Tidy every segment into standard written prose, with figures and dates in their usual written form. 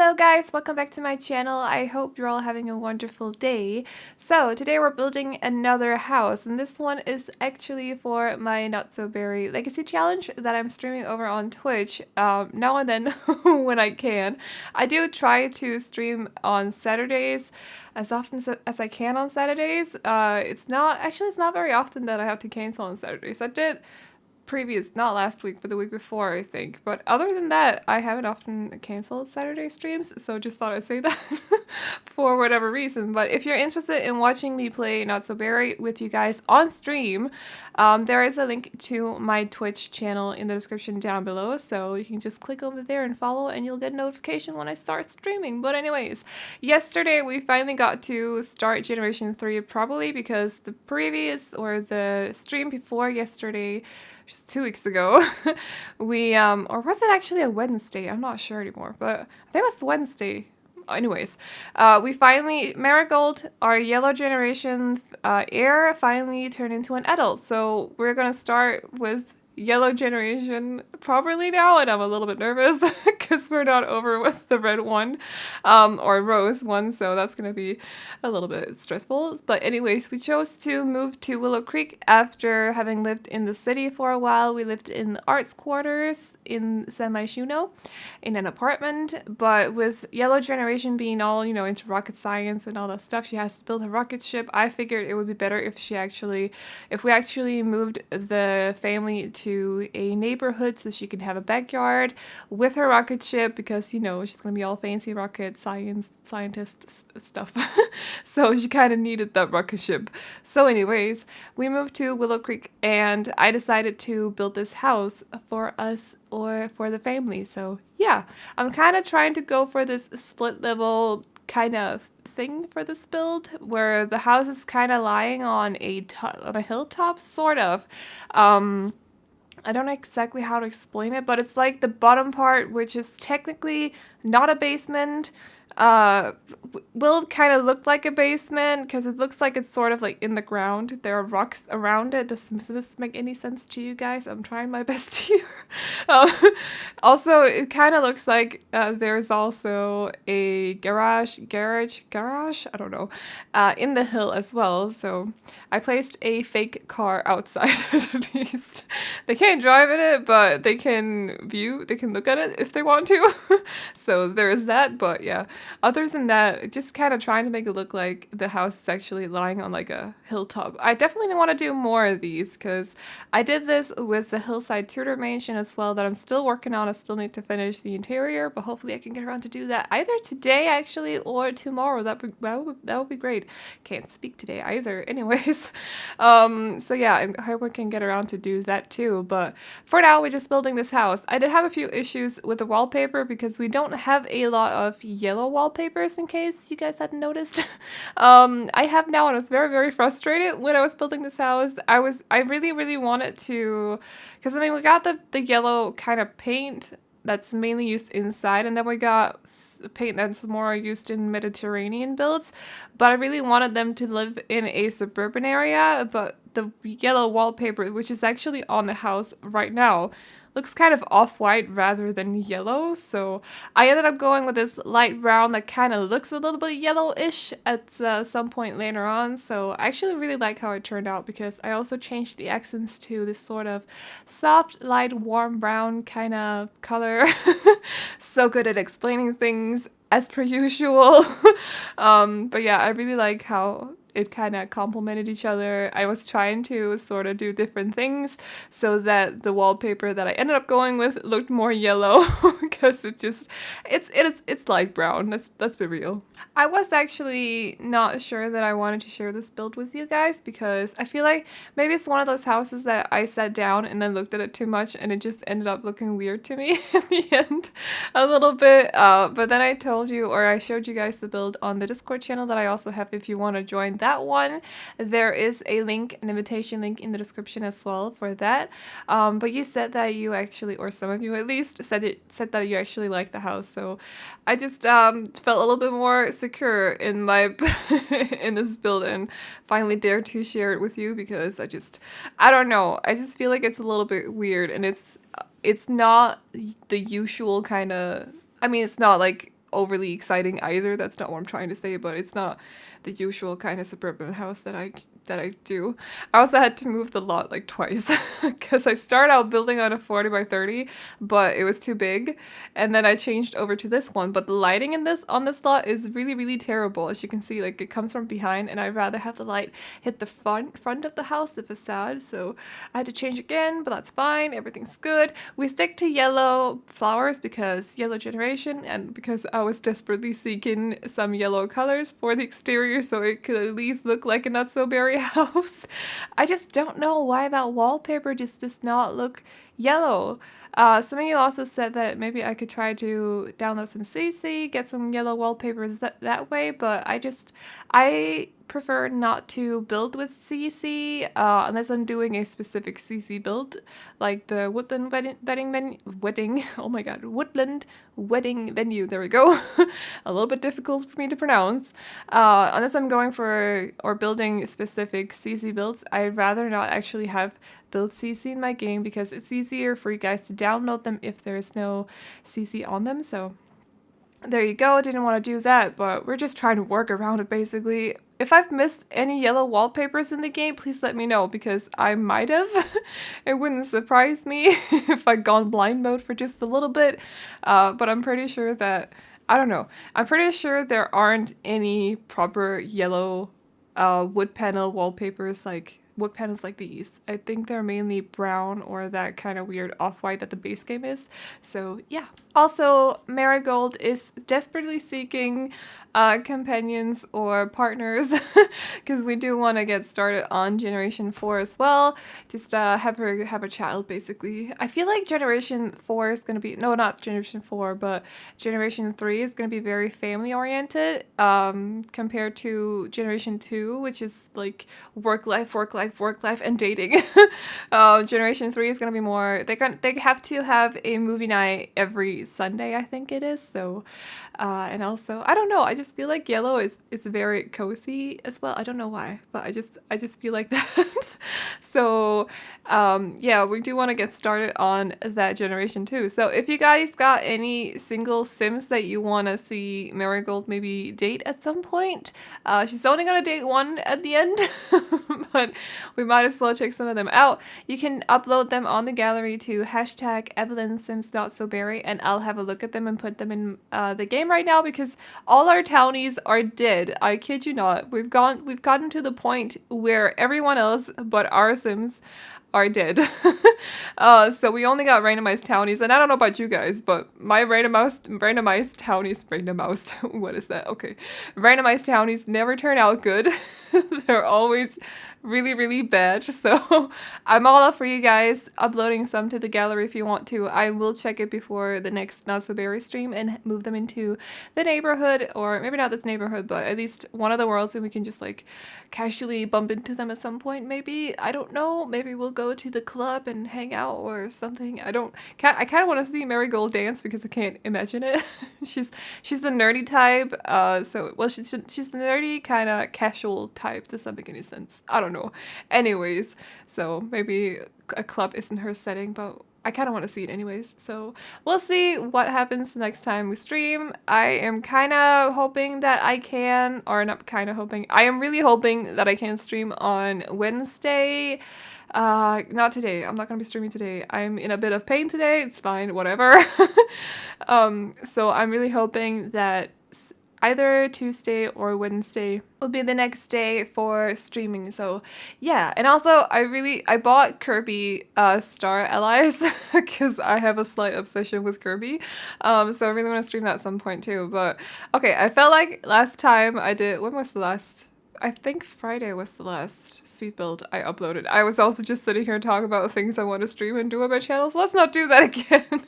Hello guys, welcome back to my channel. I hope you're all having a wonderful day. So today we're building another house, and this one is actually for my Not So Berry Legacy Challenge that I'm streaming over on Twitch now and then when I can. I do try to stream on Saturdays as often as I can on Saturdays. It's not very often that I have to cancel on Saturdays. I did not last week, but the week before, I think. But other than that, I haven't often canceled Saturday streams, so just thought I'd say that for whatever reason. But if you're interested in watching me play Not So Berry with you guys on stream, there is a link to my Twitch channel in the description down below, so you can just click over there and follow, and you'll get a notification when I start streaming. But anyways, yesterday we finally got to start Generation 3 properly, because the stream before yesterday, just 2 weeks ago, we, or was it actually a Wednesday? I'm not sure anymore, but I think it was Wednesday. Anyways, Marigold, our yellow generation heir, finally turned into an adult. So we're gonna start with yellow generation properly now, and I'm a little bit nervous because we're not over with the red one, or rose one, so that's gonna be a little bit stressful. But anyways, we chose to move to Willow Creek after having lived in the city for a while. We lived in the arts quarters in San Myshuno in an apartment, but with yellow generation being all, into rocket science and all that stuff, she has to build a rocket ship. I figured it would be better if we actually moved the family to a neighborhood so she can have a backyard with her rocket ship, because she's gonna be all fancy rocket scientist stuff. So she kind of needed that rocket ship. So anyways, we moved to Willow Creek, and I decided to build this house for us, or for the family. So yeah, I'm kind of trying to go for this split level kind of thing for this build, where the house is kind of lying on a hilltop, sort of. I don't know exactly how to explain it, but it's like the bottom part, which is technically not a basement, will kind of look like a basement because it looks like it's sort of like in the ground. There are rocks around it. Does this make any sense to you guys? I'm trying my best here. Um, Also, it kind of looks like there's also a garage, I don't know, in the hill as well. So I placed a fake car outside at least. They can't drive in it, but they can look at it if they want to. So there is that, but yeah. Other than that, just kind of trying to make it look like the house is actually lying on like a hilltop. I definitely want to do more of these, because I did this with the hillside Tudor mansion as well that I'm still working on. I still need to finish the interior, but hopefully I can get around to do that either today actually or tomorrow. That would be great. Can't speak today either. Anyways, so yeah, I hope I can get around to do that too. But for now, we're just building this house. I did have a few issues with the wallpaper because we don't have a lot of yellow wallpapers, in case you guys hadn't noticed. I have now, and I was very, very frustrated when I was building this house. I really wanted to, because we got the yellow kind of paint that's mainly used inside, and then we got paint that's more used in Mediterranean builds, but I really wanted them to live in a suburban area. But the yellow wallpaper, which is actually on the house right now, looks kind of off-white rather than yellow, so I ended up going with this light brown that kind of looks a little bit yellowish at some point later on. So I actually really like how it turned out, because I also changed the accents to this sort of soft, light, warm brown kind of color. So good at explaining things, as per usual. But yeah, I really like how it kind of complemented each other. I was trying to sort of do different things so that the wallpaper that I ended up going with looked more yellow, because it's light brown. Let's be real. I was actually not sure that I wanted to share this build with you guys, because I feel like maybe it's one of those houses that I sat down and then looked at it too much, and it just ended up looking weird to me in the end a little bit. But then I showed you guys the build on the Discord channel that I also have if you want to join that one. There is a link, an invitation link in the description as well for that. But you said that you actually, or some of you at least, said that you actually like the house. So I just felt a little bit more secure in my in this build, and finally dared to share it with you, because I don't know. I just feel like it's a little bit weird, and it's not the usual kind of. It's not like overly exciting either. That's not what I'm trying to say, but it's not the usual kind of suburban house that I do. I also had to move the lot like twice because I started out building on a 40 by 30, but it was too big, and then I changed over to this one. But the lighting in this on this lot is really terrible. As you can see, like it comes from behind, and I'd rather have the light hit the front of the house, the facade. So I had to change again, but that's fine. Everything's good. We stick to yellow flowers because yellow generation, and because I was desperately seeking some yellow colors for the exterior so it could at least look like a not so berry house. I just don't know why that wallpaper just does not look yellow. Some of you also said that maybe I could try to download some CC, get some yellow wallpapers that way, but I prefer not to build with CC unless I'm doing a specific CC build, like the woodland woodland wedding venue. There we go. A little bit difficult for me to pronounce. Unless I'm going for or building specific CC builds, I'd rather not actually have build CC in my game because it's easier for you guys to download them if there's no CC on them. So there you go. Didn't want to do that, but we're just trying to work around it basically. If I've missed any yellow wallpapers in the game, please let me know because I might have. It wouldn't surprise me if I'd gone blind mode for just a little bit, but I'm pretty sure that, I don't know, I'm pretty sure there aren't any proper yellow wood panel wallpapers like wood panels like these. I think they're mainly brown or that kind of weird off-white that the base game is. So yeah. Also, Marigold is desperately seeking companions or partners because we do want to get started on Generation 4 as well. Just have a child basically. I feel like Generation 4 is going to be, no, not Generation 4, but Generation 3 is going to be very family oriented compared to Generation 2, which is like work life, and dating. Generation 3 is going to be more, they have to have a movie night every Sunday, I think it is. So, and also, I don't know, I just feel like yellow is very cozy as well. I don't know why, but I just feel like that. So, yeah, we do want to get started on that Generation 2. So if you guys got any single Sims that you want to see Marigold maybe date at some point, she's only going to date one at the end, but we might as well check some of them out. You can upload them on the gallery to hashtag #EvelineSims.SoBerry, and I'll have a look at them and put them in the game right now because all our townies are dead. I kid you not. We've gotten to the point where everyone else but our Sims are dead. So we only got randomized townies, and I don't know about you guys, but my randomized townies, what is that? Okay. Randomized townies never turn out good. They're always really bad. So I'm all up for you guys uploading some to the gallery if you want to. I will check it before the next Not So Berry stream and move them into the neighborhood, or maybe not this neighborhood, but at least one of the worlds, and we can just like casually bump into them at some point. Maybe, I don't know, maybe we'll go to the club and hang out or something. I kind of want to see Marigold dance because I can't imagine it. she's a nerdy type, she's the nerdy kind of casual type. Does that make any sense? I don't know. Anyways, so maybe a club isn't her setting, but I kind of want to see it anyways. So we'll see what happens next time we stream. I am kind of hoping that I can, or not kind of hoping, I am really hoping that I can stream on Wednesday. Not today. I'm not gonna be streaming today. I'm in a bit of pain today. It's fine, whatever. So I'm really hoping that either Tuesday or Wednesday will be the next day for streaming. So yeah, and also I bought Kirby Star Allies because I have a slight obsession with Kirby. So I really want to stream that at some point too. But okay, I felt like last time I did, when was the last? I think Friday was the last sweet build I uploaded. I was also just sitting here talking about things I want to stream and do on my channel, so let's not do that again.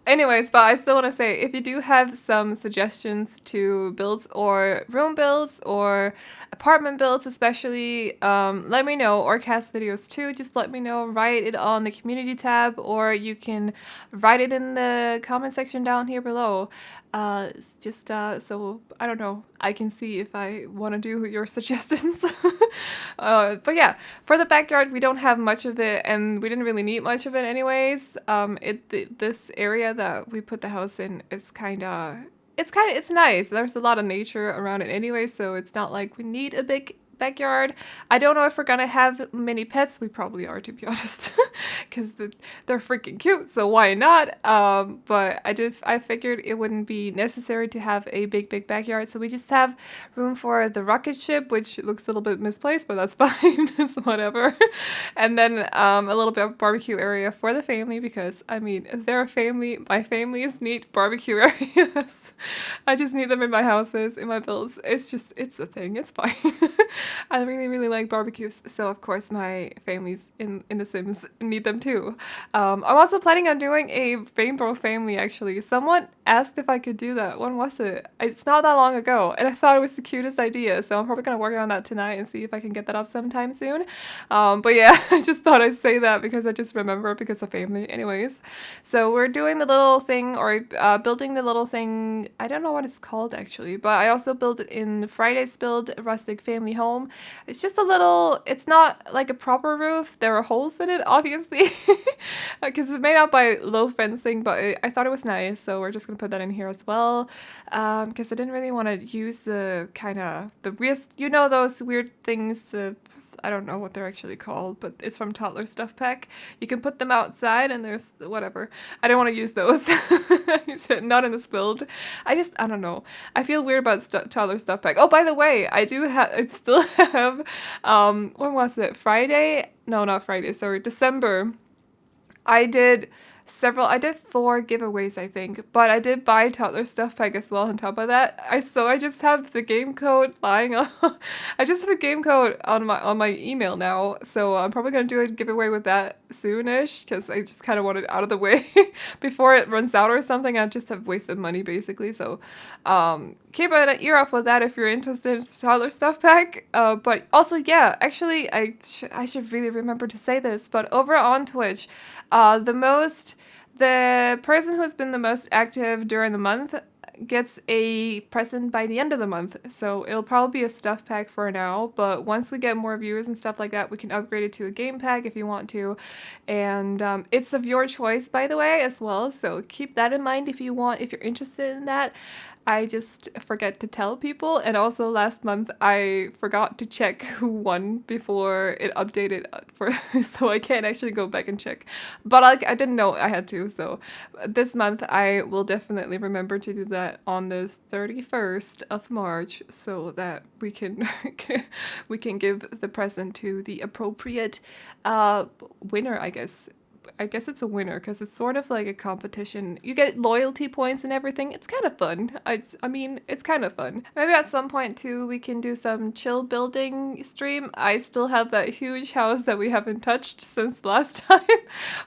Anyways, but I still want to say, if you do have some suggestions to builds or room builds or apartment builds especially, let me know, or cast videos too. Just let me know, write it on the community tab, or you can write it in the comment section down here below. So I don't know, I can see if I want to do your suggestions. But yeah, for the backyard, we don't have much of it, and we didn't really need much of it anyways. This area that we put the house in is kind of, it's nice. There's a lot of nature around it anyway, so it's not like we need a big backyard. I don't know if we're gonna have many pets. We probably are, to be honest, because they're freaking cute. So why not? But I figured it wouldn't be necessary to have a big backyard. So we just have room for the rocket ship, which looks a little bit misplaced, but that's fine. It's whatever. And then a little bit of barbecue area for the family, because I mean, they're a family. My families need barbecue areas. I just need them in my houses, in my builds. It's a thing. It's fine. I really like barbecues, so of course my families in The Sims need them too. I'm also planning on doing a rainbow family, actually. Someone asked if I could do that. When was it? It's not that long ago, and I thought it was the cutest idea, so I'm probably gonna work on that tonight and see if I can get that up sometime soon. But yeah, I just thought I'd say that because I just remember because of family. Anyways, so we're doing the little thing, or building the little thing. I don't know what it's called actually, but I also built it in Friday's build, Rustic Family Home. It's just a little, it's not like a proper roof. There are holes in it, obviously, because it's made out by low fencing, but I thought it was nice, so we're just gonna put that in here as well, because I didn't really want to use the kind of, the weird, you know, those weird things, I don't know what they're actually called, but it's from Toddler Stuff Pack. You can put them outside and there's whatever. I don't want to use those. Not in this build. I don't know. I feel weird about Toddler Stuff Pack. Oh, by the way, I still have, when was it? Friday? No, not Friday, sorry, December. I did 4 giveaways, I think, but I did buy Toddler Stuff Pack as well on top of that. I just have the game code lying on, I just have a game code on my email now, so I'm probably going to do a giveaway with that soonish, because I just kind of want it out of the way before it runs out or something. I just have wasted money, basically, so keep an ear out for that if you're interested in Toddler Stuff Pack. But also, yeah, actually, I should really remember to say this, but over on Twitch, the person who's been the most active during the month gets a present by the end of the month. So it'll probably be a stuff pack for now, but once we get more viewers and stuff like that, we can upgrade it to a game pack if you want to. And it's of your choice, by the way, as well. So keep that in mind if you're interested in that. I just forget to tell people, and also last month I forgot to check who won before it updated so I can't actually go back and check. But I didn't know I had to, so this month I will definitely remember to do that on the 31st of March, so that we can give the present to the appropriate winner, I guess. I guess it's a winner because it's sort of like a competition. You get loyalty points and everything. It's kind of fun. I mean, it's kind of fun. Maybe at some point too, we can do some chill building stream. I still have that huge house that we haven't touched since last time,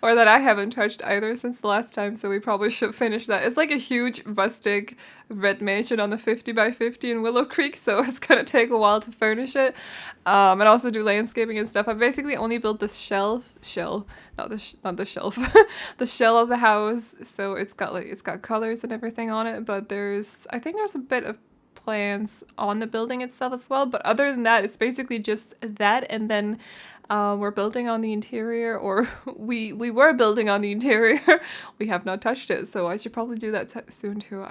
or that I haven't touched either since the last time. So we probably should finish that. It's like a huge rustic red mansion on the 50 by 50 in Willow Creek, so it's gonna take a while to furnish it, and also do landscaping and stuff. I basically only built the not the shelf, the shell of the house. So it's got colors and everything on it, but I think there's a bit of plans on the building itself as well. But other than that, it's basically just that, and then we're building on the interior, or we were building on the interior. We have not touched it, so I should probably do that soon too.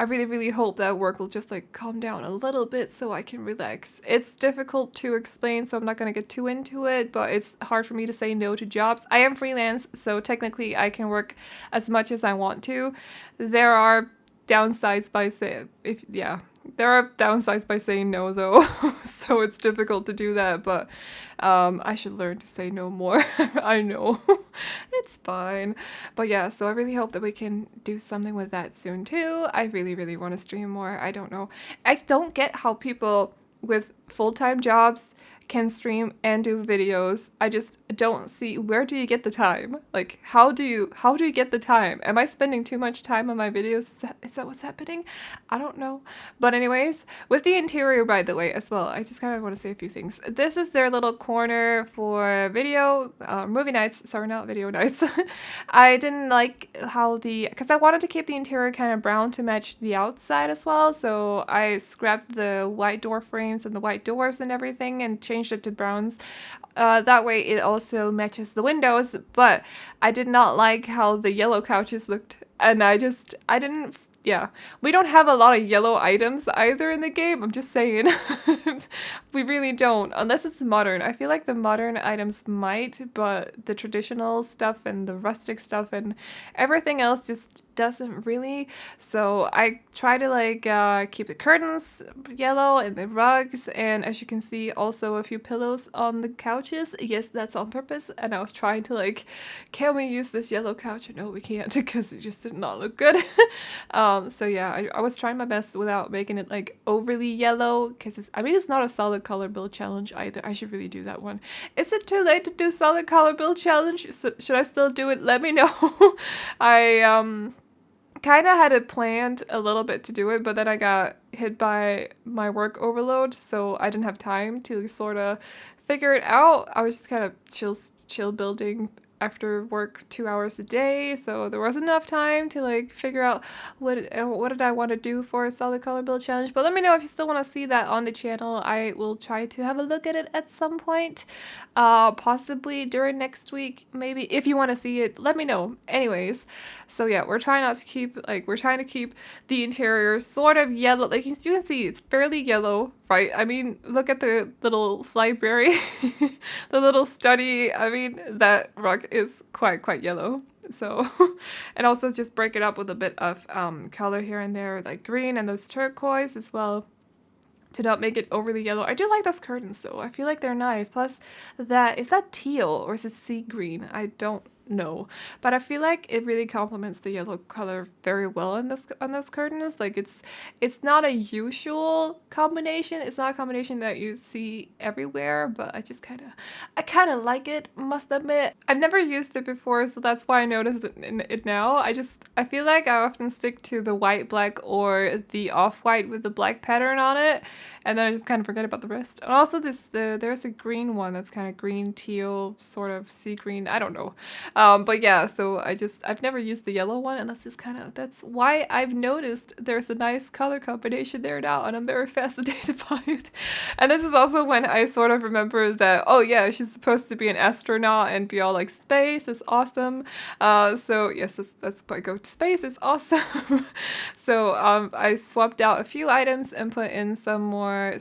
I really hope that work will just like calm down a little bit so I can relax. It's difficult to explain, so I'm not going to get too into it, but it's hard for me to say no to jobs. I am freelance, so technically I can work as much as I want to. There are downsides by saying no, though. So it's difficult to do that, but I should learn to say no more. I know. It's fine. But yeah, so I really hope that we can do something with that soon too. I really want to stream more. I don't know. I don't get how people with full-time jobs can stream and do videos. I just don't see, where do you get the time? Like, how do you get the time? Am I spending too much time on my videos? Is that what's happening? I don't know. But anyways, with the interior, by the way, as well, I just kind of want to say a few things. This is their little corner for movie nights. Sorry, not video nights. I didn't like how because I wanted to keep the interior kind of brown to match the outside as well. So I scrapped the white door frames and the white doors and everything and changed it to browns. That way it also matches the windows, but I did not like how the yellow couches looked, and I didn't yeah, we don't have a lot of yellow items either in the game. I'm just saying. We really don't, unless it's modern. I feel like the modern items might, but the traditional stuff and the rustic stuff and everything else just doesn't really. So I try to like keep the curtains yellow and the rugs, and as you can see, also a few pillows on the couches. Yes, that's on purpose. And I was trying to like, can we use this yellow couch? No, we can't because it just did not look good. So yeah, I was trying my best without making it like overly yellow, because it's not a solid color build challenge either. I should really do that one. Is it too late to do solid color build challenge? Should I still do it? Let me know. I kind of had it planned a little bit to do it, but then I got hit by my work overload, so I didn't have time to sort of figure it out. I was just kind of chill building after work 2 hours a day, so there wasn't enough time to like figure out what did I want to do for a solid color build challenge. But let me know if you still want to see that on the channel. I will try to have a look at it at some point, possibly during next week, maybe. If you want to see it, let me know. Anyways, so yeah, we're trying to keep the interior sort of yellow. Like you can see, it's fairly yellow, right? I mean, look at the little library, the little study. I mean, that rug is quite yellow. So, and also just break it up with a bit of color here and there, like green and those turquoise as well, to not make it overly yellow. I do like those curtains though. I feel like they're nice. Plus, is that teal or is it sea green? I don't know, but I feel like it really complements the yellow color very well on those curtains. Like it's not a usual combination. It's not a combination that you see everywhere, but I kind of like it, must admit. I've never used it before, so that's why I noticed it now. I feel like I often stick to the white, black, or the off-white with the black pattern on it, and then I just kind of forget about the rest. And also there's a green one that's kind of green teal, sort of sea green. I don't know. But yeah, so I've never used the yellow one, and that's why I've noticed there's a nice color combination there now, and I'm very fascinated by it. And this is also when I sort of remember that, oh yeah, she's supposed to be an astronaut and be all like, space is awesome. So yes, that's why I go to space, it's awesome. So I swapped out a few items and put in some more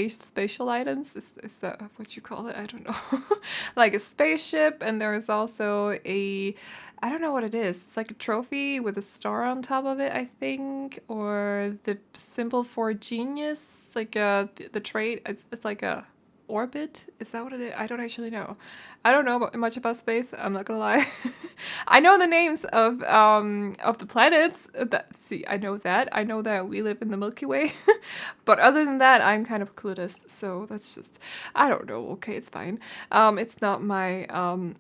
spatial items. Is that what you call it? I don't know. Like a spaceship, and there's also I don't know what it is. It's like a trophy with a star on top of it, I think, or the symbol for genius, like the trait. It's like a orbit. Is that what it is? I don't actually know. I don't know much about space. I'm not gonna lie. I know the names of the planets. I know that. I know that we live in the Milky Way. But other than that, I'm kind of clueless. So that's just, I don't know. Okay, it's fine. It's not my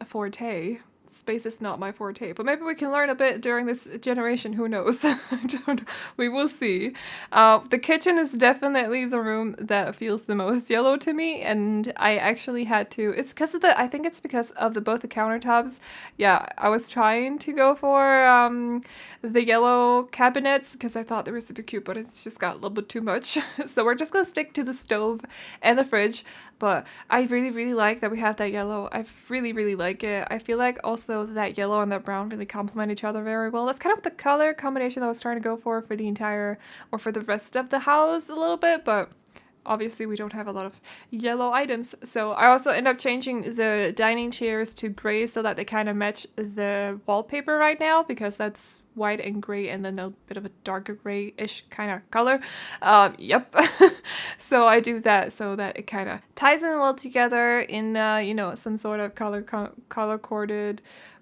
forte. Space is not my forte, but maybe we can learn a bit during this generation. Who knows? I don't know. We will see. The kitchen is definitely the room that feels the most yellow to me, and I actually had to. It's because of I think it's because of both the countertops. Yeah, I was trying to go for the yellow cabinets because I thought they were super cute, but it's just got a little bit too much. So we're just gonna stick to the stove and the fridge. But I really like that we have that yellow. I really like it. I feel like also that yellow and that brown really complement each other very well. That's kind of the color combination that I was trying to go for the entire, or for the rest of the house a little bit, but obviously we don't have a lot of yellow items. So I also end up changing the dining chairs to gray so that they kind of match the wallpaper right now, because that's white and gray and then a bit of a darker grayish kind of color. Yep. So I do that so that it kind of ties in well together in some sort of color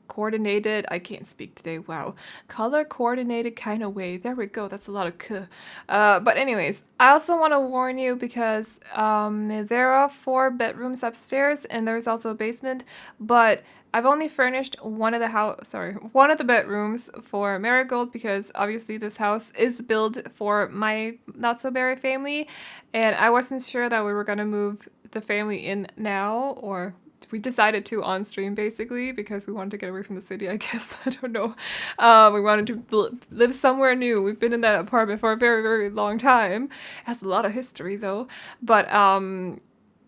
coordinated, I can't speak today, wow, color coordinated kind of way. There we go, that's a lot of k. But anyways, I also want to warn you because there are 4 bedrooms upstairs and there's also a basement, but I've only furnished one of the bedrooms for Marigold, because obviously this house is built for my not-so-berry family, and I wasn't sure that we were going to move the family in now, or we decided to on stream basically, because we wanted to get away from the city, I guess. I don't know. We wanted to live somewhere new. We've been in that apartment for a very long time. It has a lot of history though. But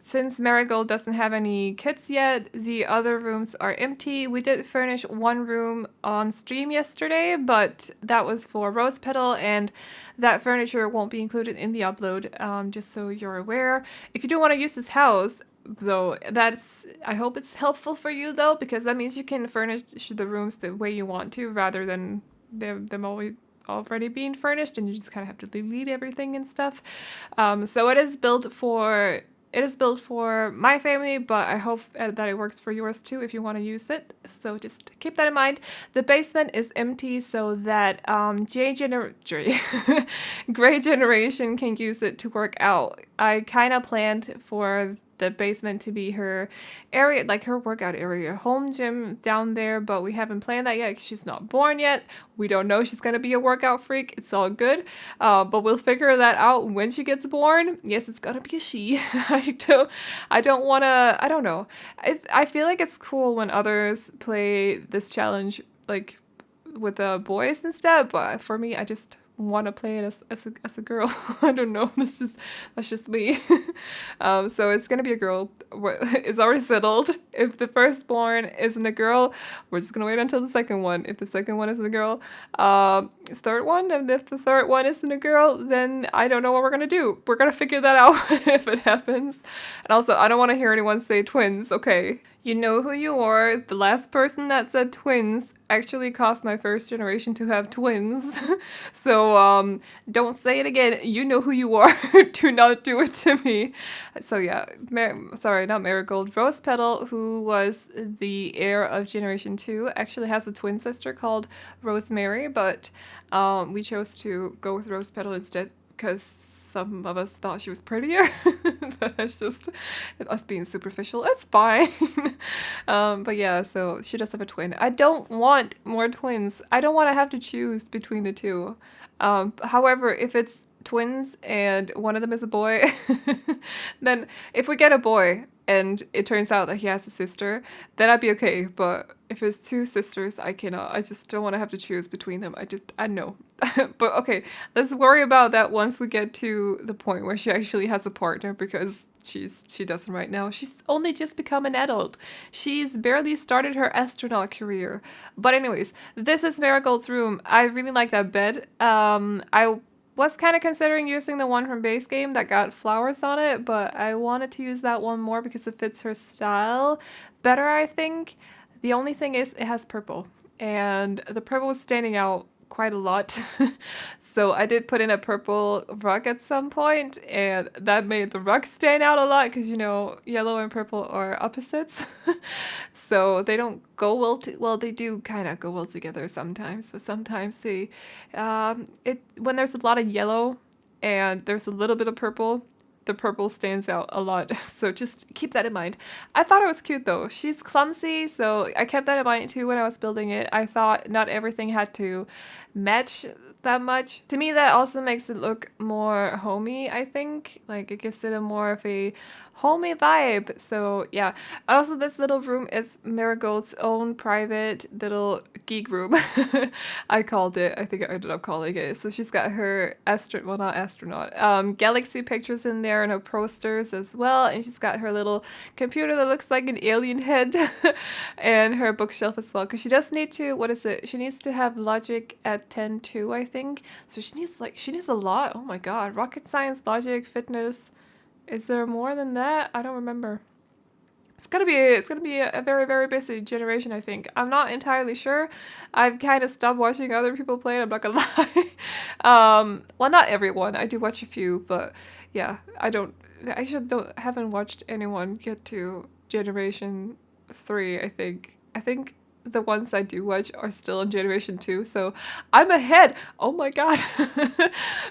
since Marigold doesn't have any kids yet, the other rooms are empty. We did furnish one room on stream yesterday, but that was for Rose Petal, and that furniture won't be included in the upload, just so you're aware. If you do want to use this house, though, I hope it's helpful for you, though, because that means you can furnish the rooms the way you want to, rather than them already being furnished, and you just kind of have to delete everything and stuff. So it is built for my family, but I hope that it works for yours too if you want to use it. So just keep that in mind. The basement is empty so that Gray Generation can use it to work out. I kind of planned for the basement to be her area, like her workout area, home gym down there, but we haven't planned that yet because she's not born yet. We don't know she's gonna be a workout freak. It's all good, but we'll figure that out when she gets born. Yes, it's gonna be a she. I don't know. I feel like it's cool when others play this challenge like with the boys instead, but for me, I just want to play it as a girl. I don't know. That's just me. So it's gonna be a girl. It's already settled. If the firstborn isn't a girl, we're just gonna wait until the second one. If the second one isn't a girl, third one, and if the third one isn't a girl, then I don't know what we're gonna do. We're gonna figure that out if it happens. And also, I don't want to hear anyone say twins. Okay. You know who you are. The last person that said twins actually caused my first generation to have twins. So, don't say it again. You know who you are. Do not do it to me. So yeah, sorry, not Marigold. Rose Petal, who was the heir of Generation 2, actually has a twin sister called Rosemary, but we chose to go with Rose Petal instead because some of us thought she was prettier. That's just us being superficial. It's fine. But yeah, so she does have a twin. I don't want more twins. I don't want to have to choose between the two. However, if it's twins and one of them is a boy, then if we get a boy and it turns out that he has a sister, then I'd be okay. But if it's two sisters, I cannot. I just don't want to have to choose between them. I know. But okay, let's worry about that once we get to the point where she actually has a partner, because she doesn't right now. She's only just become an adult. She's barely started her astronaut career. But anyways, this is Marigold's room. I really like that bed. I was kind of considering using the one from base game that got flowers on it, but I wanted to use that one more because it fits her style better, I think. The only thing is it has purple, and the purple was standing out quite a lot. So I did put in a purple rug at some point, and that made the rug stand out a lot because, you know, yellow and purple are opposites. So they don't go well, they do kind of go well together sometimes, but sometimes they when there's a lot of yellow and there's a little bit of purple, the purple stands out a lot. So just keep that in mind. I thought it was cute though. She's clumsy, so I kept that in mind too when I was building it. I thought not everything had to match that much. To me, that also makes it look more homey, I think. Like, it gives it a more of a homey vibe. So yeah. Also, this little room is Marigold's own private little geek room. I called it. I think I ended up calling it. So she's got her galaxy pictures in there and her posters as well. And she's got her little computer that looks like an alien head and her bookshelf as well. Because she does need to, what is it? She needs to have logic at 10 too, I think. So she needs a lot. Oh my god. Rocket science, logic, fitness. Is there more than that? I don't remember. It's gonna be a very, very busy generation, I think. I'm not entirely sure. I've kind of stopped watching other people play it, I'm not gonna lie. Well, not everyone. I do watch a few, but yeah, haven't watched anyone get to Generation 3, I think. I think the ones I do watch are still in Generation 2, so I'm ahead. Oh my god.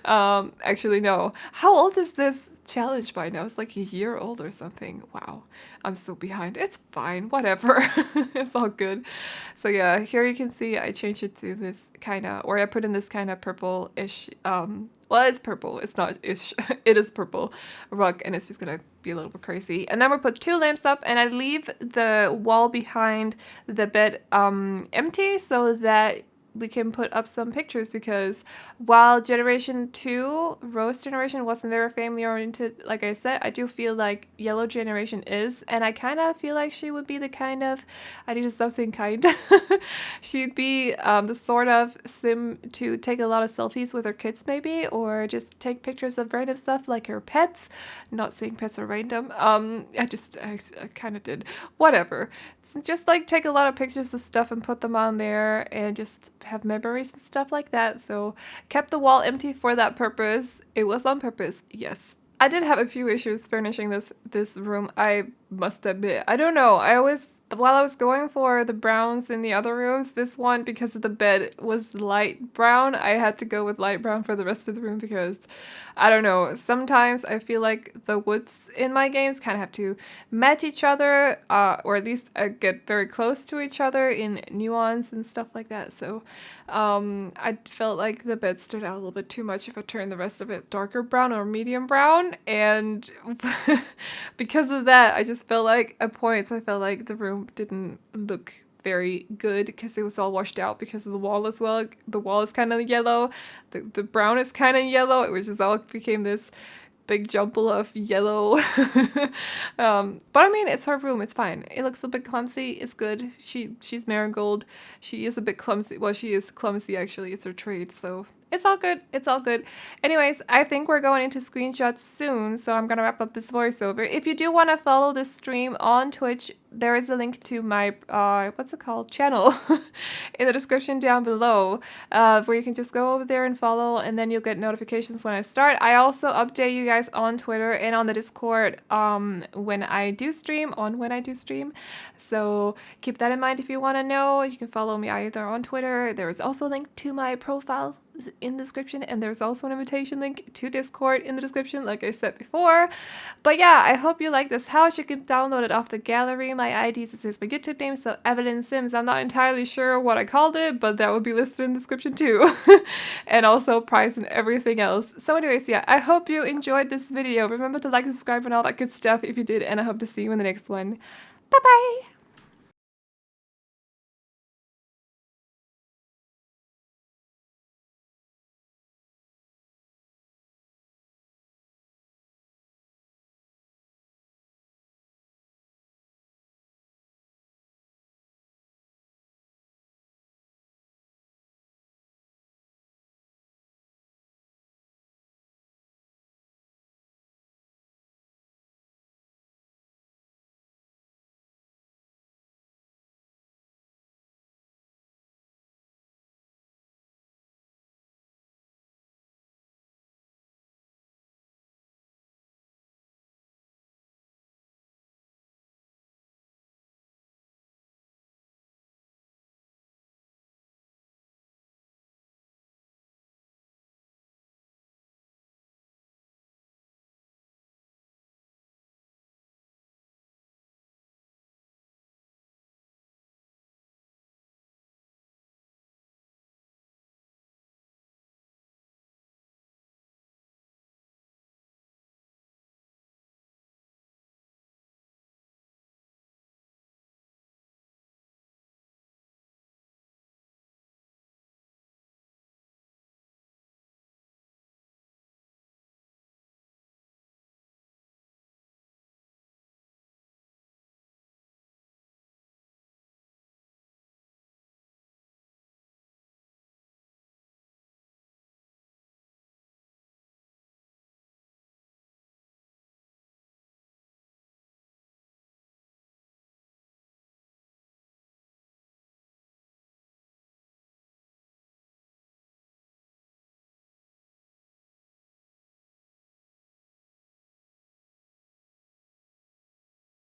Actually, no. How old is this challenge by now? It's like a year old or something. Wow, I'm so behind. It's fine, whatever. It's all good. So yeah, here you can see I changed it to this kind of, or I put in this kind of purple-ish, well, it's purple, it's not ish, it is purple rug, and it's just gonna be a little bit crazy. And then we'll put 2 lamps up, and I leave the wall behind the bed empty so that we can put up some pictures, because while Generation 2, Rose Generation, wasn't very family oriented, like I said, I do feel like Yellow Generation is, and I kind of feel like she would be the kind of, I need to stop saying kind, she'd be the sort of sim to take a lot of selfies with her kids maybe, or just take pictures of random stuff like her pets. Not saying pets are random, I kind of did, whatever. Just like take a lot of pictures of stuff and put them on there and just have memories and stuff like that. So kept the wall empty for that purpose. It was on purpose, yes. I did have a few issues furnishing this room, I must admit. I don't know, while I was going for the browns in the other rooms, this one, because the bed was light brown, I had to go with light brown for the rest of the room, because I don't know, sometimes I feel like the woods in my games kind of have to match each other, or at least get very close to each other in nuance and stuff like that. So I felt like the bed stood out a little bit too much if I turned the rest of it darker brown or medium brown, and because of that, I just felt like at points I felt like the room didn't look very good, because it was all washed out because of the wall as well. The wall is kind of yellow, the brown is kind of yellow. It was just all became this big jumble of yellow. But I mean, it's her room, it's fine. It looks a bit clumsy, it's good. She's Marigold. She is a bit clumsy. Well, she is clumsy actually, it's her trait, so it's all good. It's all good. Anyways, I think we're going into screenshots soon, so I'm gonna wrap up this voiceover. If you do want to follow this stream on Twitch, there is a link to my channel in the description down below, where you can just go over there and follow, and then you'll get notifications when I start. I also update you guys on Twitter and on the Discord when I do stream, so keep that in mind. If you want to know, you can follow me either on Twitter. There is also a link to my profile in the description, and there's also an invitation link to Discord in the description, like I said before. But yeah, I hope you like this house. You can download it off the gallery. My ID is my YouTube name, so Aveline Sims. I'm not entirely sure what I called it, but that would be listed in the description too. And also price and everything else. So anyways, yeah, I hope you enjoyed this video. Remember to like, subscribe, and all that good stuff if you did, and I hope to see you in the next one. Bye bye!